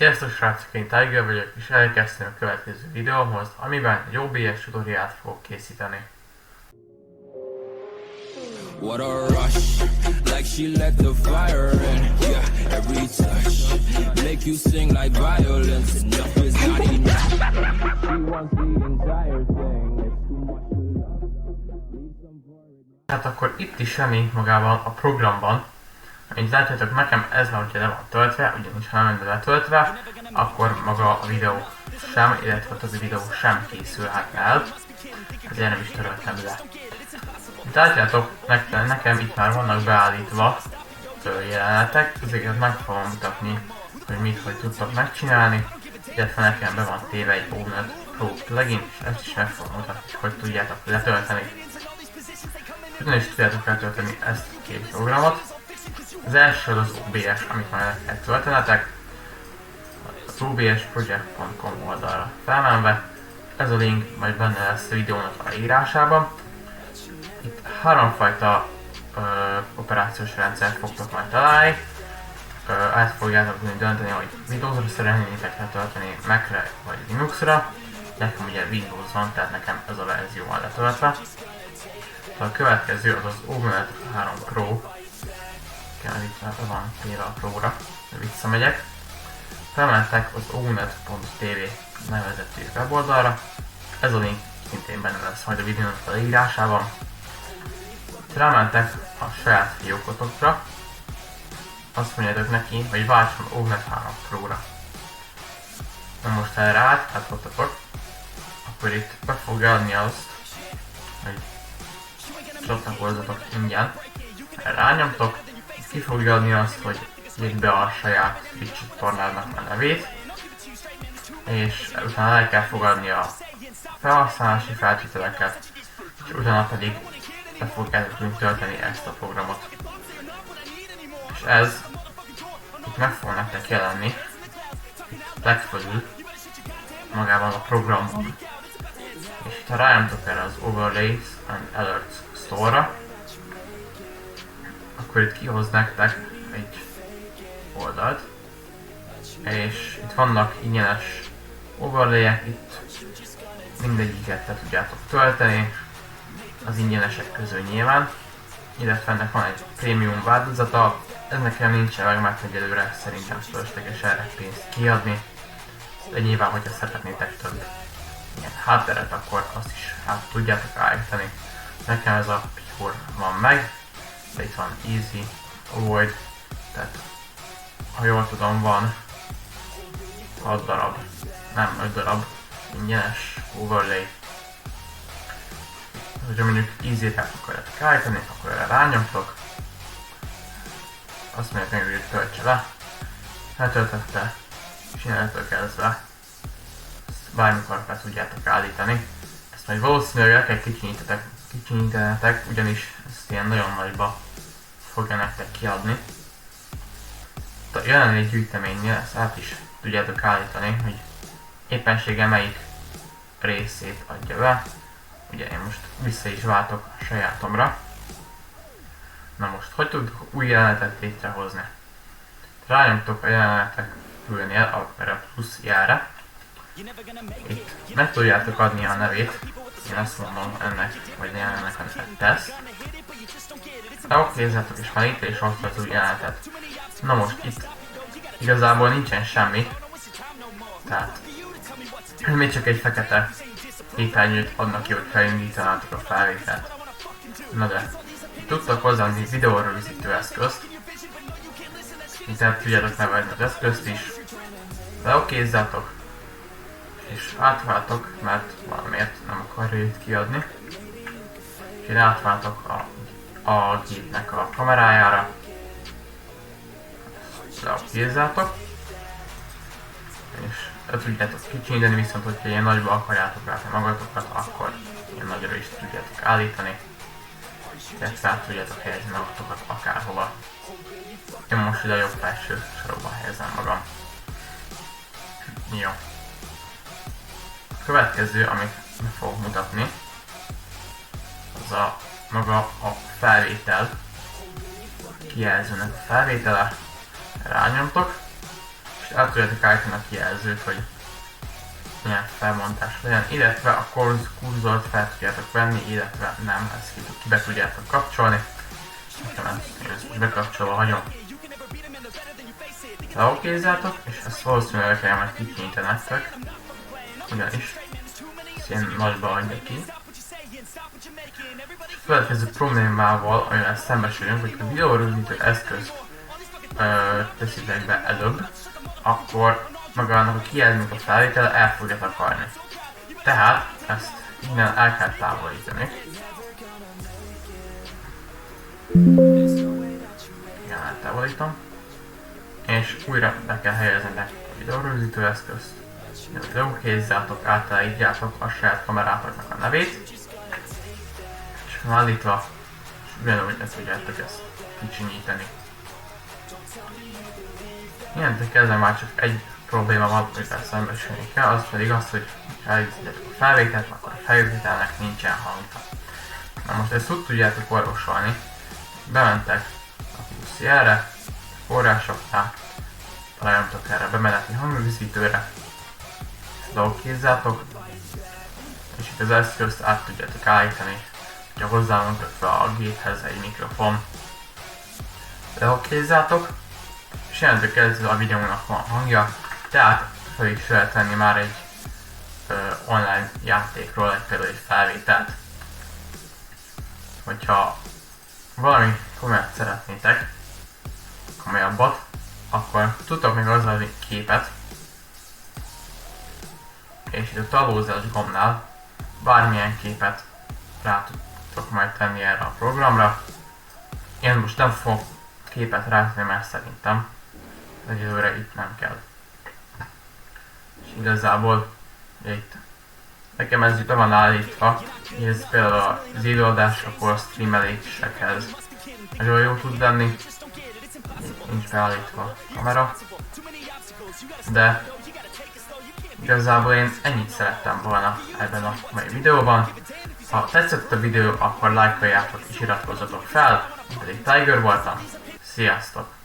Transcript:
Sziasztok srácok, én Tiger vagyok, és elkezdtem a következő videómhoz, amiben egy OBS tutorialt fogok készíteni. What a rush, like she let the fire in, yeah, every touch, make you sing like violence, enough is not enough, she wants the entire thing, it's too much to love. Hát akkor itt is semmi magában a programban. Mint látjátok, nekem ez már ugye le van töltve, ugyanis ha nem lenne letöltve, akkor maga a videó sem, illetve a többi videó sem készülhet el, ezért nem is töröltem le. Mint látjátok, nekem itt már vannak beállítva jelenetek, ezeket meg fogom mutatni, hogy hogy tudtok megcsinálni, illetve nekem be van téve egy OBS Pro plugin, és ezt is meg fogom mutatni, hogy tudjátok letölteni. Hogyan is tudjátok letölteni ezt a két programot. Az első az OBS, amit már le kell töltenetek, az obsproject.com oldalra felmenve. Ez a link majd benne lesz a videónak a leírásában. Itt háromfajta operációs rendszert fogtok majd találni. Át fogjátok tudni dönteni, hogy Windowsra szeretnétek letölteni, Macre vagy Linuxra. Nekem ugye Windows van, tehát nekem ez a verzió van letöltve. A következő az az OBS 3 Pro. Itt már van téve a Pro-ra, visszamegyek. Felmentek az onet.tv nevezetű weboldalra. Ez a link szintén benne lesz majd a videónak a leírásában. Rámentek a saját fiókotokra. Azt mondjátok neki, hogy váltson OBS 3 Pro-ra. Na most erre átváltottatok, akkor itt be fogja adni azt, hogy csatlakozzatok ingyen. Rányomtok, ki fogja adni azt, hogy írd be a saját Twitch csatornának a nevét, és utána el kell fogadni a felhasználási feltételeket, és utána pedig be fogjátok tudni tölteni ezt a programot. És ez itt meg fog nektek jelenni, itt legfölül, magában a programban. És ha rájöntök erre az Overlays and Alerts Store-ra, akkor itt kihoz nektek egy oldalt, és itt vannak ingyenes overlayek, itt mindegyiket le tudjátok tölteni, az ingyenesek közül nyilván, illetve ennek van egy prémium változata, ez nekem nincsen meg, mert egyelőre szerintem fölösleges erre pénzt kiadni, de nyilván, hogyha szeretnétek több ilyen hátteret, akkor azt is át tudjátok állítani. Nekem ez a Pure van meg, de itt van Easy, Avoid, tehát ha jól tudom van 6 darab, nem 5 darab ingyenes overlay. Ha mondjuk Easy-t át akarjátok állítani, akkor erre rányomtok, azt mondják meg, hogy töltse le, letöltötte, és innentől kezdve ezt bármikor fel tudjátok állítani. Ezt majd valószínűleg el kell kicsinyítenetek, ugyanis ezt ilyen nagyon nagyba fogja nektek kiadni. A jelenlegi gyűjteménynél ezt át is tudjátok állítani, hogy éppenséggel melyik részét adja be. Ugye én most vissza is váltok a sajátomra. Na most, hogy tudok új jelenetet létrehozni? Rányomtok a jelenetek fülnél, erre a plusz jelre. Itt meg tudjátok adni a nevét. Én azt mondom ennek, vagy ennek a teszt. De okézzátok, és már itt is hozta az új jelenetet. Na most itt igazából nincsen semmi. Tehát ez még csak egy fekete képernyőt adnak ki, hogy felindítanátok a felvételt. Na de tudtak hozzáadni videórögzítő eszközt. Itt el tudjátok nevezni az eszközt is. De okézzátok. És átváltok, mert valamiért nem akarja itt kiadni. És én átváltok a gépnek a kamerájára. Leokézzátok. És ezt tudjátok kicsinyíteni, viszont hogyha ilyen nagyba akarjátok látni magatokat, akkor ilyen nagyra is tudjátok állítani. Tehát fel tudjátok helyezni magatokat akárhova. Én most ide a jobb felső sarokban helyezem magam. Jó. A következő, amit meg fogok mutatni, az maga a felvétel, kijelzőnek a felvétele. Rányomtok, és és át tudjátok állítani a kijelzőt, hogy milyen felmontás legyen, illetve a kurzort fel tudjátok venni, illetve nem, ezt be tudjátok kapcsolni. Nekem ezt bekapcsolva hagyom. Leokézzátok, és ezt valószínűleg kell majd kikényíteni nektek, ugyanis ezt én nagyba adja ki. És a következő problémával, amivel szembesülünk, hogy a videórögzítő eszközt teszitek be előbb, akkor magának a kijelzőnek a felvétele el fogja takarni. Tehát ezt innen el kell távolítani. Igen, eltávolítom. És újra be kell helyezni a videórögzítő eszközt. Leokézzátok, átállítjátok a saját kamerátoknak a nevét. És felállítva, és ugyanúgy ezt tudjátok ezt kicsinyíteni. Innentől kezdve már csak egy probléma van, amivel szembesülni kell, az pedig az, hogy ha elindítjátok a felvételt, akkor a felvételnek nincsen hangja. Na most ezt úgy tudjátok orvosolni, bementek a QCL-re, forrásoknál, találjátok erre a bemeneti hangrögzítőre, leokézzátok, és itt az eszközt át tudjátok állítani, hogyha hozzámondtok fel a géphez egy mikrofon. Leokézzátok, és jelentő kezdve a videónak van hangja, tehát fel is lehet venni már egy online játékról például egy felvételt. Hogyha valami komolyat szeretnétek, komolyabbat, akkor tudtok még azzal egy képet, és itt a tagolózás gombnál bármilyen képet rá tudtok majd tenni erre a programra. Én most nem fogok képet rátenni, mert szerintem egyelőre itt nem kell. És igazából itt nekem ez itt be van állítva, hogy ez például az időadásokor, a streamelésekhez nagyon jó tud lenni. Nincs beállítva a kamera. De igazából én ennyit szerettem volna ebben a mai videóban. Ha tetszett a videó, akkor lájkoljátok és iratkozzatok fel. Én pedig Tiger voltam. Sziasztok!